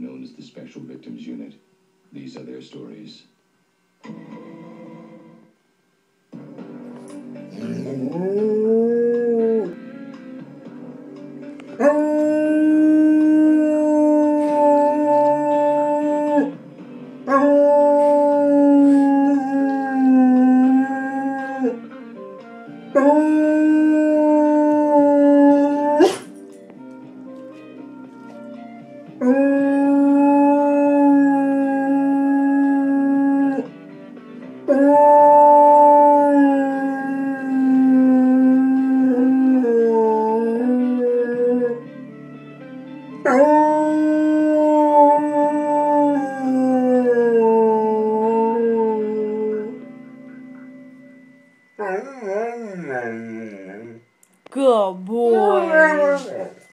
known as the Special Victims Unit. These are their stories. Oh!